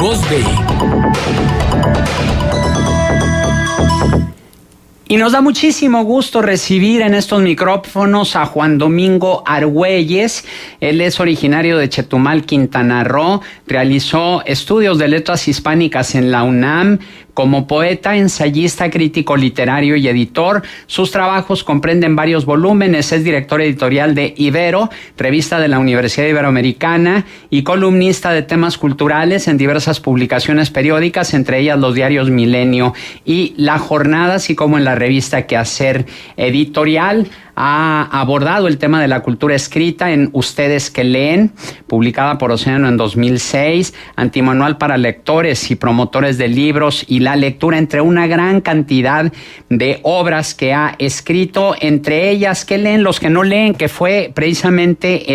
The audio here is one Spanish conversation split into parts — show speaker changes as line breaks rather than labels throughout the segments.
Voz B.
Y nos da muchísimo gusto recibir en estos micrófonos a Juan Domingo Argüelles. Él es originario de Chetumal, Quintana Roo. Realizó estudios de letras hispánicas en la UNAM. Como poeta, ensayista, crítico literario y editor, sus trabajos comprenden varios volúmenes. Es director editorial de Ibero, revista de la Universidad Iberoamericana, y columnista de temas culturales en diversas publicaciones periódicas, entre ellas los diarios Milenio y La Jornada, así como en la revista Quehacer Editorial. Ha abordado el tema de la cultura escrita en Ustedes que leen, publicada por Océano en 2006, Antimanual para lectores y promotores de libros y la lectura, entre una gran cantidad de obras que ha escrito, entre ellas ¿Qué leen los que no leen?, que fue precisamente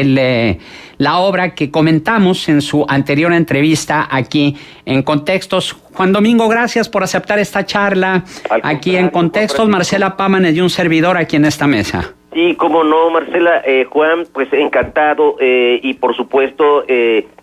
la obra que comentamos en su anterior entrevista aquí en Contextos. Juan Domingo, gracias por aceptar esta charla aquí en Contextos. Marcela Pámanes y un servidor aquí en esta mesa.
Sí, cómo no, Marcela. Juan, pues encantado, y por supuesto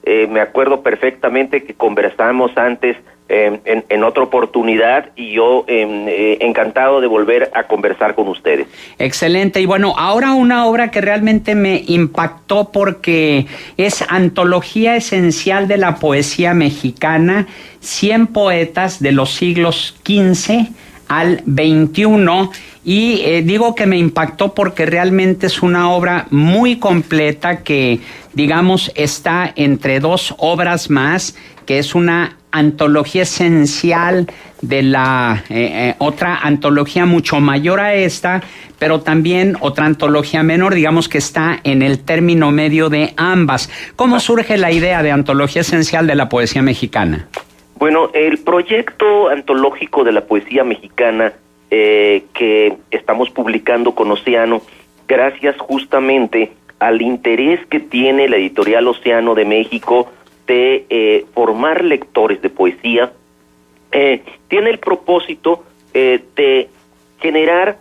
me acuerdo perfectamente que conversamos antes en otra oportunidad, y yo encantado de volver a conversar con ustedes.
Excelente. Y bueno, ahora una obra que realmente me impactó porque es antología esencial de la poesía mexicana, 100 poetas de los siglos XV al XXI, y digo que me impactó porque realmente es una obra muy completa que, digamos, está entre dos obras más, que es una antología esencial de la otra antología mucho mayor a esta, pero también otra antología menor, digamos que está en el término medio de ambas. ¿Cómo surge la idea de antología esencial de la poesía mexicana?
Bueno, el proyecto antológico de la poesía mexicana que estamos publicando con Océano, gracias justamente al interés que tiene la editorial Océano de México de formar lectores de poesía, tiene el propósito de generar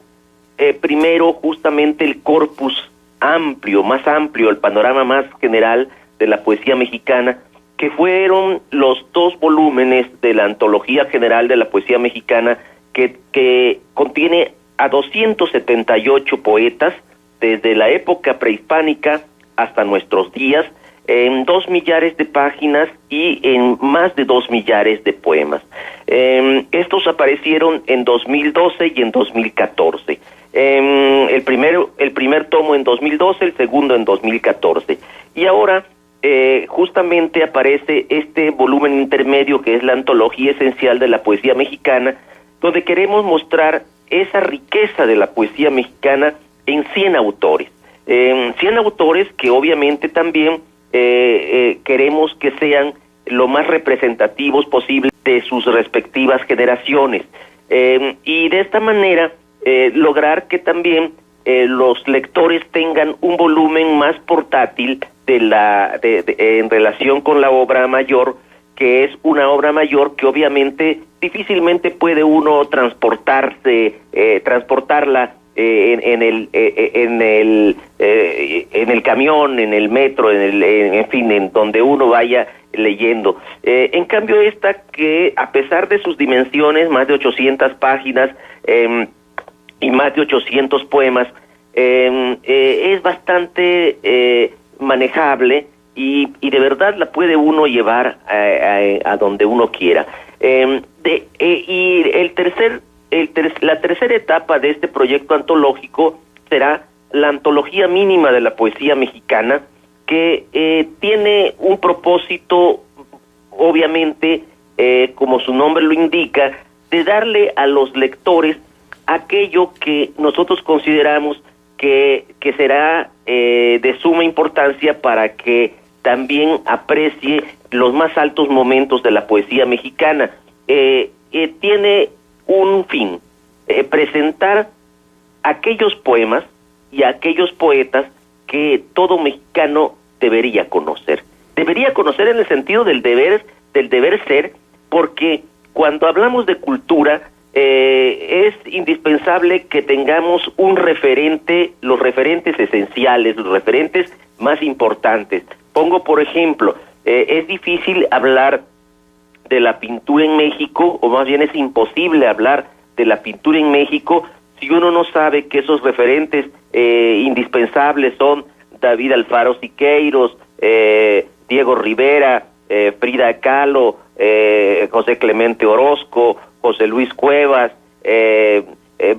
primero justamente el corpus amplio, más amplio, el panorama más general de la poesía mexicana, que fueron los 2 volúmenes de la Antología General de la Poesía Mexicana, que contiene a 278 poetas desde la época prehispánica hasta nuestros días, en 2 millares de páginas y en más de 2 millares de poemas. Estos aparecieron en 2012 y en 2014. El primer tomo en 2012, el segundo en 2014. Y ahora justamente aparece este volumen intermedio, que es la antología esencial de la poesía mexicana, donde queremos mostrar esa riqueza de la poesía mexicana en 100 autores. 100 autores que obviamente también queremos que sean lo más representativos posible de sus respectivas generaciones. Y de esta manera lograr que también los lectores tengan un volumen más portátil en relación con la obra mayor, que es una obra mayor que obviamente difícilmente puede uno transportarla en el camión, en el metro, en fin, en donde uno vaya leyendo. En cambio esta, que a pesar de sus dimensiones, más de 800 páginas y más de 800 poemas, es bastante manejable y de verdad la puede uno llevar a donde uno quiera. Y la tercera etapa de este proyecto antológico será la antología mínima de la poesía mexicana, que tiene un propósito, obviamente, como su nombre lo indica, de darle a los lectores aquello que nosotros consideramos que será de suma importancia para que también aprecie los más altos momentos de la poesía mexicana. Tiene un fin, presentar aquellos poemas y aquellos poetas que todo mexicano debería conocer. Debería conocer en el sentido del deber ser, porque cuando hablamos de cultura, es indispensable que tengamos un referente, los referentes esenciales, los referentes más importantes. Pongo por ejemplo, es difícil hablar de la pintura en México, o más bien es imposible hablar de la pintura en México si uno no sabe que esos referentes indispensables son David Alfaro Siqueiros, Diego Rivera, Frida Kahlo, José Clemente Orozco, José Luis Cuevas,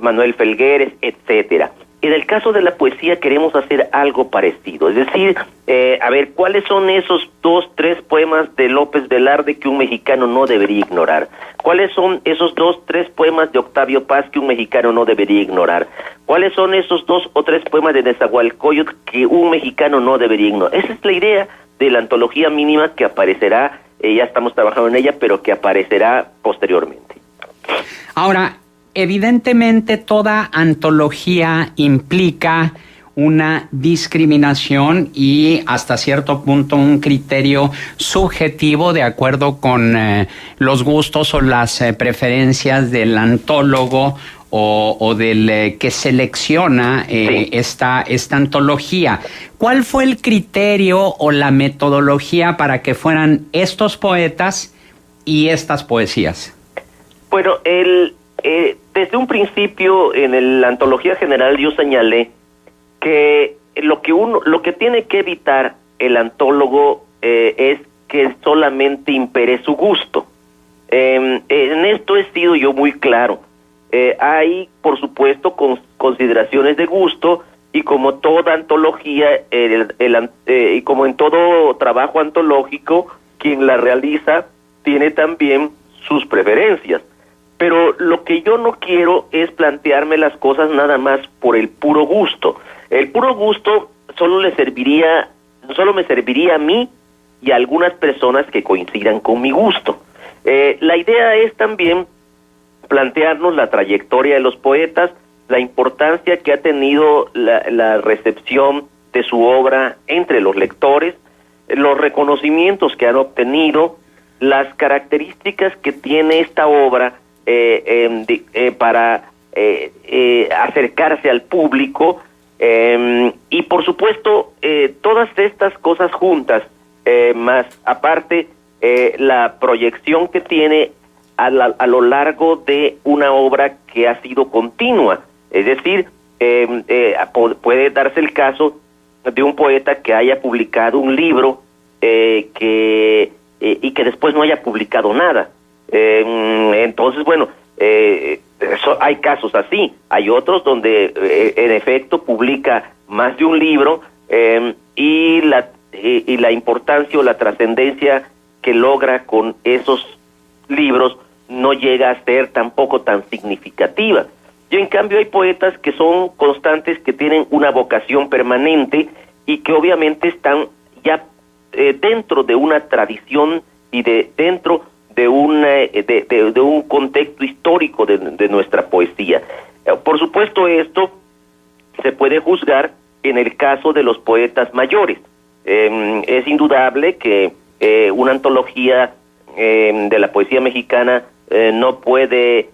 Manuel Felgueres, etcétera. En el caso de la poesía queremos hacer algo parecido, es decir, a ver, ¿cuáles son esos 2, 3 poemas de López Velarde que un mexicano no debería ignorar? ¿Cuáles son esos 2, 3 poemas de Octavio Paz que un mexicano no debería ignorar? ¿Cuáles son esos 2 o 3 poemas de Nezahualcóyotl que un mexicano no debería ignorar? Esa es la idea de la antología mínima que aparecerá, ya estamos trabajando en ella, pero que aparecerá posteriormente.
Ahora, evidentemente toda antología implica una discriminación y hasta cierto punto un criterio subjetivo de acuerdo con los gustos o las preferencias del antólogo o del que selecciona esta antología. ¿Cuál fue el criterio o la metodología para que fueran estos poetas y estas poesías?
Bueno, desde un principio en la antología general yo señalé que lo que tiene que evitar el antólogo es que solamente impere su gusto. En esto he sido yo muy claro. Hay, por supuesto, consideraciones de gusto, y como toda antología, y como en todo trabajo antológico, quien la realiza tiene también sus preferencias. Pero lo que yo no quiero es plantearme las cosas nada más por el puro gusto. El puro gusto solo me serviría a mí y a algunas personas que coincidan con mi gusto. La idea es también plantearnos la trayectoria de los poetas, la importancia que ha tenido la recepción de su obra entre los lectores, los reconocimientos que han obtenido, las características que tiene esta obra para acercarse al público, y por supuesto todas estas cosas juntas, más aparte la proyección que tiene a lo largo de una obra que ha sido continua, es decir, puede darse el caso de un poeta que haya publicado un libro y que después no haya publicado nada. Entonces, bueno, hay casos así. Hay otros donde en efecto publica más de un libro, y la importancia o la trascendencia que logra con esos libros no llega a ser tampoco tan significativa. Y en cambio hay poetas que son constantes, que tienen una vocación permanente y que obviamente están ya dentro de una tradición y dentro de un contexto histórico de nuestra poesía. Por supuesto, esto se puede juzgar en el caso de los poetas mayores. Es indudable que una antología de la poesía mexicana no puede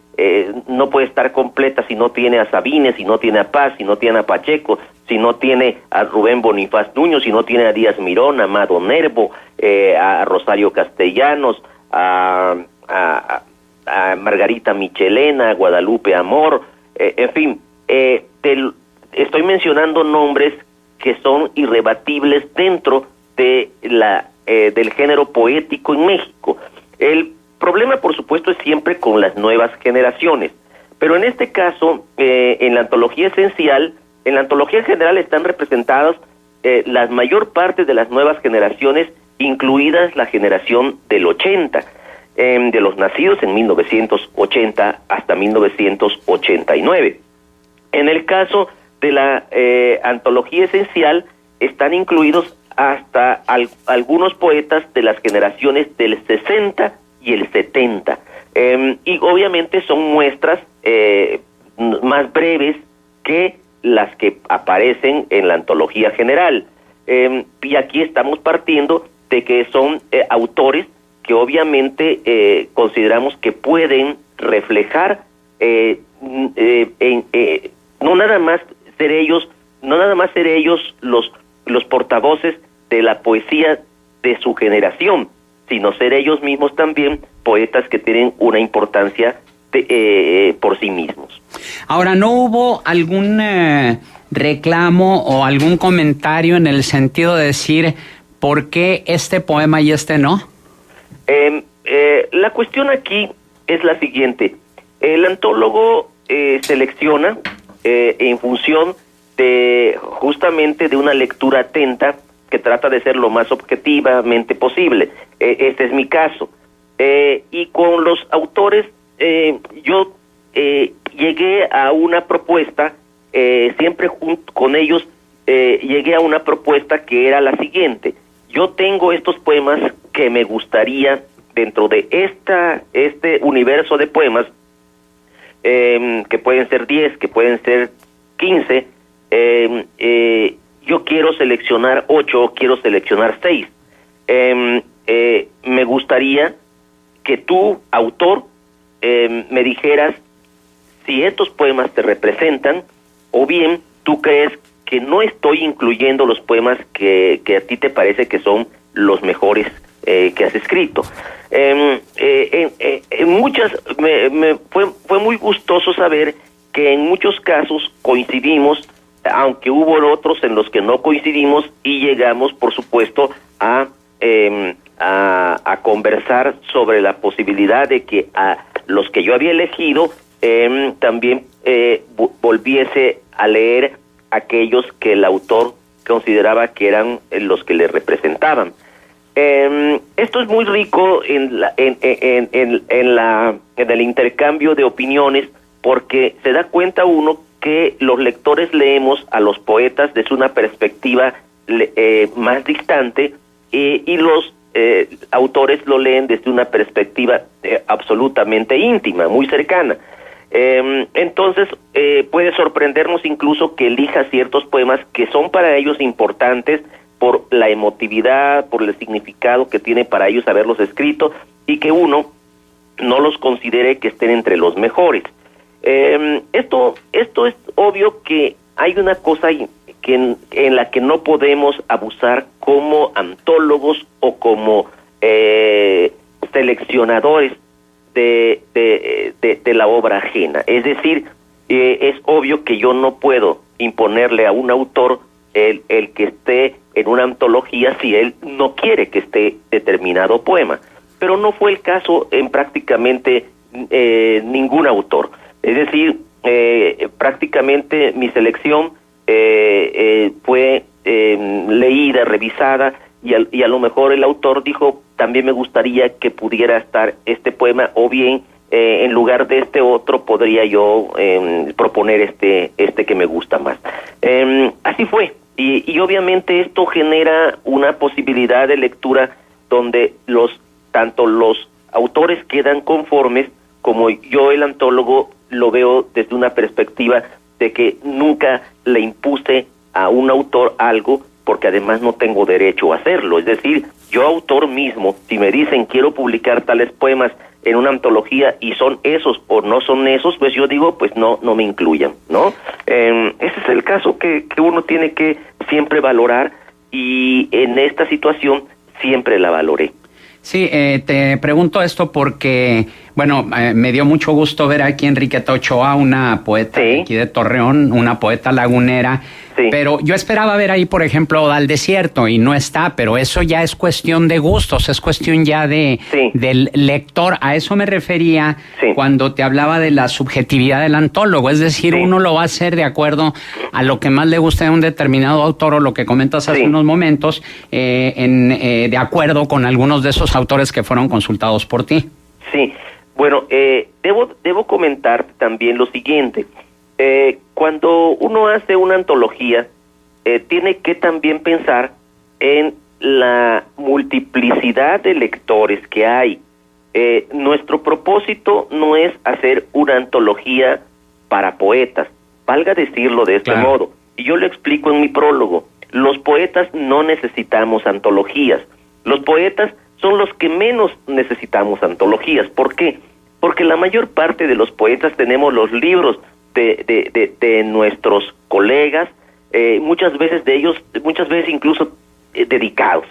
estar completa si no tiene a Sabines, si no tiene a Paz, si no tiene a Pacheco, si no tiene a Rubén Bonifaz Nuño, si no tiene a Díaz Mirón, a Amado Nervo, a Rosario Castellanos, a Margarita Michelena, a Guadalupe Amor, en fin, estoy mencionando nombres que son irrebatibles dentro de del género poético en México. El problema, por supuesto, es siempre con las nuevas generaciones, pero en este caso, en la antología esencial, en la antología general están representadas la mayor parte de las nuevas generaciones, incluidas la generación del 80, de los nacidos en 1980 hasta 1989. En el caso de la antología esencial, están incluidos hasta algunos poetas de las generaciones del 60 y el 70. Y obviamente son muestras más breves que las que aparecen en la antología general. Y aquí estamos partiendo de que son autores que obviamente consideramos que pueden reflejar no nada más ser ellos los portavoces de la poesía de su generación, sino ser ellos mismos también poetas que tienen una importancia por sí mismos.
Ahora, ¿no hubo algún reclamo o algún comentario en el sentido de decir por qué este poema y este no?
La cuestión aquí es la siguiente. El antólogo selecciona en función justamente de una lectura atenta que trata de ser lo más objetivamente posible. Este es mi caso. Y con los autores yo llegué a una propuesta, siempre junto con ellos llegué a una propuesta que era la siguiente. Yo tengo estos poemas que me gustaría, dentro de este universo de poemas, que pueden ser 10, que pueden ser 15, yo quiero seleccionar 8, quiero seleccionar 6. Me gustaría que tú, autor, me dijeras si estos poemas te representan, o bien tú crees que no estoy incluyendo los poemas que a ti te parece que son los mejores que has escrito. Muchas fue muy gustoso saber que en muchos casos coincidimos, aunque hubo otros en los que no coincidimos, y llegamos, por supuesto, a conversar sobre la posibilidad de que a los que yo había elegido también volviese a leer aquellos que el autor consideraba que eran los que le representaban. Esto es muy rico en el intercambio de opiniones, porque se da cuenta uno que los lectores leemos a los poetas desde una perspectiva más distante, y los autores lo leen desde una perspectiva absolutamente íntima, muy cercana. Entonces puede sorprendernos incluso que elija ciertos poemas que son para ellos importantes por la emotividad, por el significado que tiene para ellos haberlos escrito, y que uno no los considere que estén entre los mejores. Esto es obvio que hay una cosa en la que no podemos abusar como antólogos o como seleccionadores de la obra ajena. Es decir, es obvio que yo no puedo imponerle a un autor el que esté en una antología si él no quiere que esté determinado poema. Pero no fue el caso en prácticamente ningún autor. Es decir, prácticamente mi selección fue leída, revisada, y a lo mejor el autor dijo, también me gustaría que pudiera estar este poema, o bien en lugar de este otro podría yo proponer este que me gusta más. Así fue, y obviamente esto genera una posibilidad de lectura donde tanto los autores quedan conformes, como yo, el antólogo, lo veo desde una perspectiva de que nunca le impuse a un autor algo, porque además no tengo derecho a hacerlo. Es decir, yo, autor mismo, si me dicen quiero publicar tales poemas en una antología y son esos o no son esos, pues yo digo, pues no me incluyan, ¿no? Ese es el caso que uno tiene que siempre valorar, y en esta situación siempre la valoré.
Sí, te pregunto esto porque, bueno, me dio mucho gusto ver aquí a Enriqueta Ochoa, una poeta de aquí de Torreón, una poeta lagunera, pero yo esperaba ver ahí, por ejemplo, Oda al Desierto, y no está, pero eso ya es cuestión de gustos, es cuestión ya del lector. A eso me refería cuando te hablaba de la subjetividad del antólogo, es decir, uno lo va a hacer de acuerdo a lo que más le guste de un determinado autor, o lo que comentas hace unos momentos, de acuerdo con algunos de esos autores que fueron consultados por ti. Sí,
bueno, debo comentar también lo siguiente. Cuando uno hace una antología, tiene que también pensar en la multiplicidad de lectores que hay. Nuestro propósito no es hacer una antología para poetas, valga decirlo de este modo. Y yo lo explico en mi prólogo. Los poetas no necesitamos antologías. Los poetas son los que menos necesitamos antologías. ¿Por qué? Porque la mayor parte de los poetas tenemos los libros de nuestros colegas, muchas veces incluso dedicados.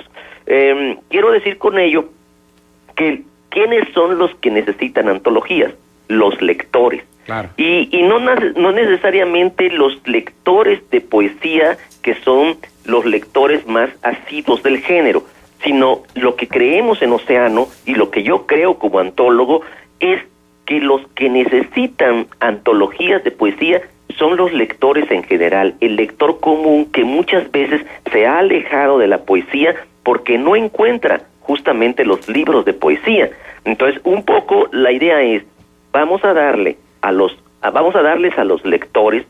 Quiero decir con ello que ¿quiénes son los que necesitan antologías? Los lectores.
Claro.
Y no necesariamente los lectores de poesía, que son los lectores más asiduos del género, sino lo que creemos en Océano y lo que yo creo como antólogo es que los que necesitan antologías de poesía son los lectores en general, el lector común que muchas veces se ha alejado de la poesía porque no encuentra justamente los libros de poesía. Entonces, un poco la idea es, vamos a darles a los lectores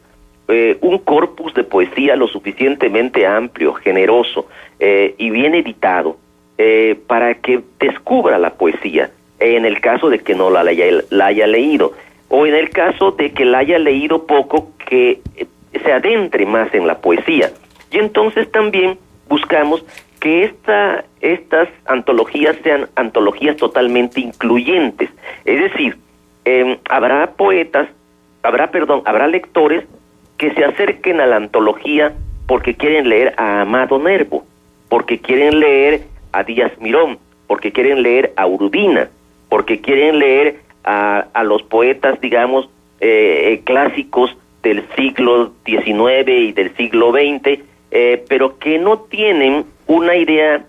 un corpus de poesía lo suficientemente amplio, generoso y bien editado para que descubra la poesía, en el caso de que no la haya leído, o en el caso de que la haya leído poco, que se adentre más en la poesía. Y entonces también buscamos que estas antologías sean antologías totalmente incluyentes, es decir, habrá lectores que se acerquen a la antología porque quieren leer a Amado Nervo, porque quieren leer a Díaz Mirón, porque quieren leer a Urbina, porque quieren leer a los poetas, digamos, clásicos del siglo XIX y del siglo XX, pero que no tienen una idea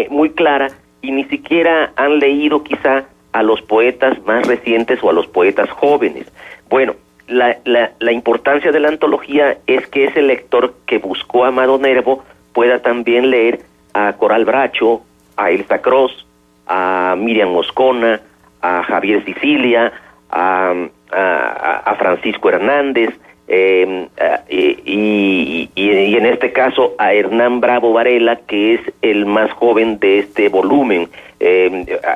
muy clara y ni siquiera han leído quizá a los poetas más recientes o a los poetas jóvenes. Bueno, la importancia de la antología es que ese lector que buscó a Amado Nervo pueda también leer a Coral Bracho, a Elsa Cross, a Miriam Moscona, a Javier Sicilia, a Francisco Hernández, y en este caso a Hernán Bravo Varela, que es el más joven de este volumen.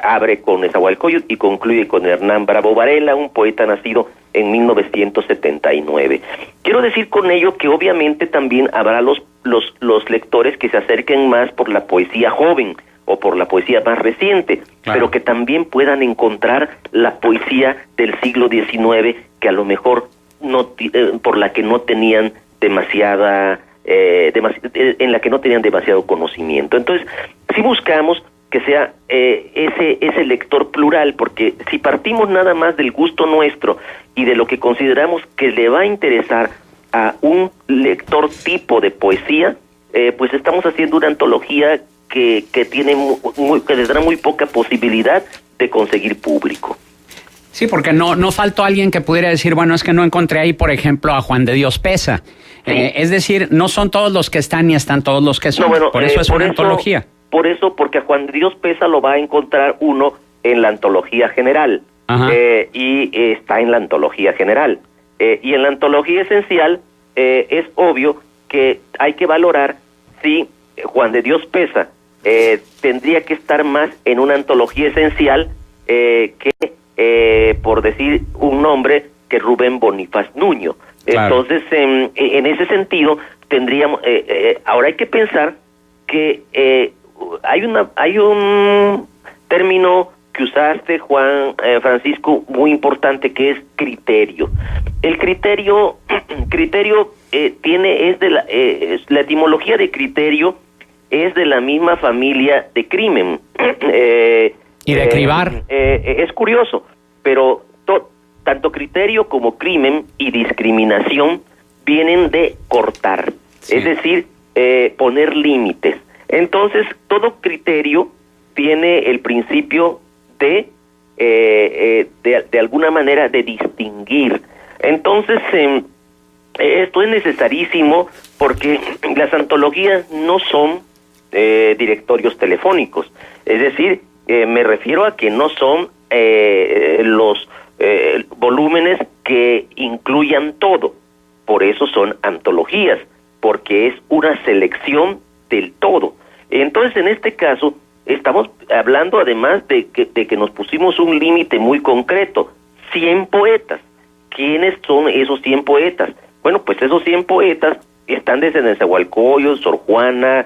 Abre con Nezahualcóyotl y concluye con Hernán Bravo Varela, un poeta nacido en 1979. Quiero decir con ello que obviamente también habrá los lectores que se acerquen más por la poesía joven o por la poesía más reciente, claro, pero que también puedan encontrar la poesía del siglo XIX que a lo mejor por la que no tenían en la que no tenían demasiado conocimiento. Entonces, si buscamos que sea ese lector plural, porque si partimos nada más del gusto nuestro y de lo que consideramos que le va a interesar a un lector tipo de poesía, pues estamos haciendo una antología que tiene que tendrá muy poca posibilidad de conseguir público.
Sí, porque no faltó alguien que pudiera decir, bueno, es que no encontré ahí, por ejemplo, a Juan de Dios Pesa. Sí. Es decir, no son todos los que están ni están todos los que son. No, bueno, por eso es una antología.
Por eso, porque a Juan de Dios Pesa lo va a encontrar uno en la antología general. Y está en la antología general. Y en la antología esencial es obvio que hay que valorar si Juan de Dios Pesa tendría que estar más en una antología esencial que, por decir un nombre, que Rubén Bonifaz Nuño. Claro. Entonces, en ese sentido, tendríamos... ahora hay que pensar que hay un término que usaste, Juan Francisco, muy importante, que es criterio. El criterio la etimología de criterio es de la misma familia de crimen.
Y de cribar.
Es curioso, pero tanto criterio como crimen y discriminación vienen de cortar, sí, es decir, poner límites. Entonces, todo criterio tiene el principio de alguna manera de distinguir. Entonces, esto es necesarísimo porque las antologías no son directorios telefónicos. Es decir, me refiero a que no son los volúmenes que incluyan todo. Por eso son antologías, porque es una selección del todo. Entonces, en este caso, estamos hablando además de que nos pusimos un límite muy concreto, 100 poetas. ¿Quiénes son esos 100 poetas? Bueno, pues esos 100 poetas están desde Nezahualcóyotl, Sor Juana,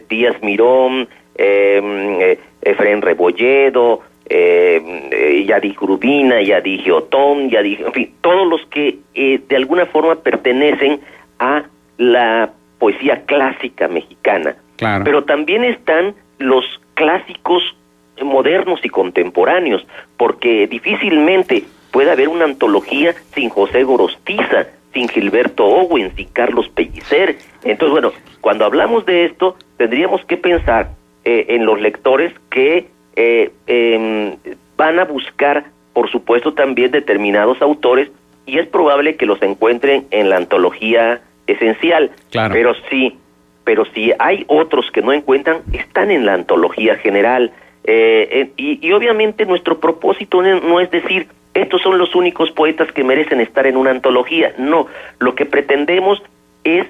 Díaz Mirón, Efrén Rebolledo, ya dije Urbina, ya dije Otón, en fin, todos los que de alguna forma pertenecen a la poesía clásica mexicana.
Claro.
Pero también están los clásicos modernos y contemporáneos, porque difícilmente puede haber una antología sin José Gorostiza, sin Gilberto Owen, sin Carlos Pellicer. Entonces, bueno, cuando hablamos de esto, tendríamos que pensar en los lectores que van a buscar, por supuesto, también determinados autores, y es probable que los encuentren en la antología esencial.
Claro.
Pero si hay otros que no encuentran, están en la antología general. Y obviamente nuestro propósito no es decir, estos son los únicos poetas que merecen estar en una antología. No, lo que pretendemos es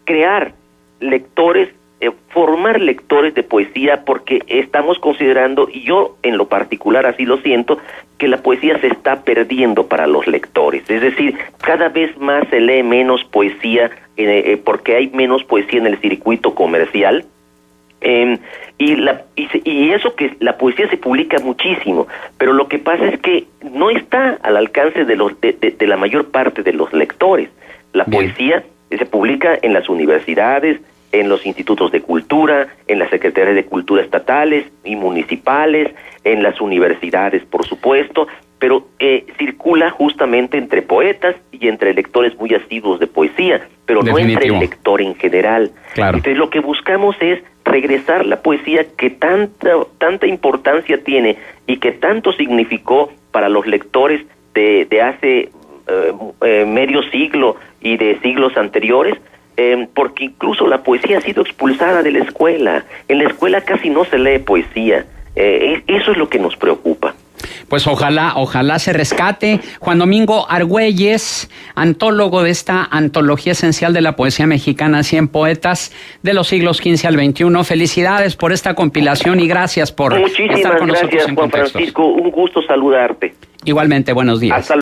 crear lectores, formar lectores de poesía, porque estamos considerando, y yo en lo particular así lo siento, que la poesía se está perdiendo para los lectores. Es decir, cada vez más se lee menos poesía, porque hay menos poesía en el circuito comercial. Y eso, que la poesía se publica muchísimo, pero lo que pasa es que no está al alcance de la mayor parte de los lectores. La poesía se publica en las universidades, en los institutos de cultura, en las secretarías de cultura estatales y municipales, en las universidades, por supuesto, pero circula justamente entre poetas y entre lectores muy asiduos de poesía, pero no entre el lector en general.
Claro.
Entonces lo que buscamos es regresar la poesía que tanta importancia tiene y que tanto significó para los lectores de hace medio siglo y de siglos anteriores, porque incluso la poesía ha sido expulsada de la escuela. En la escuela casi no se lee poesía. Eso es lo que nos preocupa.
Pues ojalá se rescate. Juan Domingo Argüelles, antólogo de esta antología esencial de la poesía mexicana, 100 poetas de los siglos XV al XXI. Felicidades por esta compilación y gracias por estar con nosotros en
Muchísimas gracias, Juan Francisco. Un gusto saludarte.
Igualmente, buenos días.
Hasta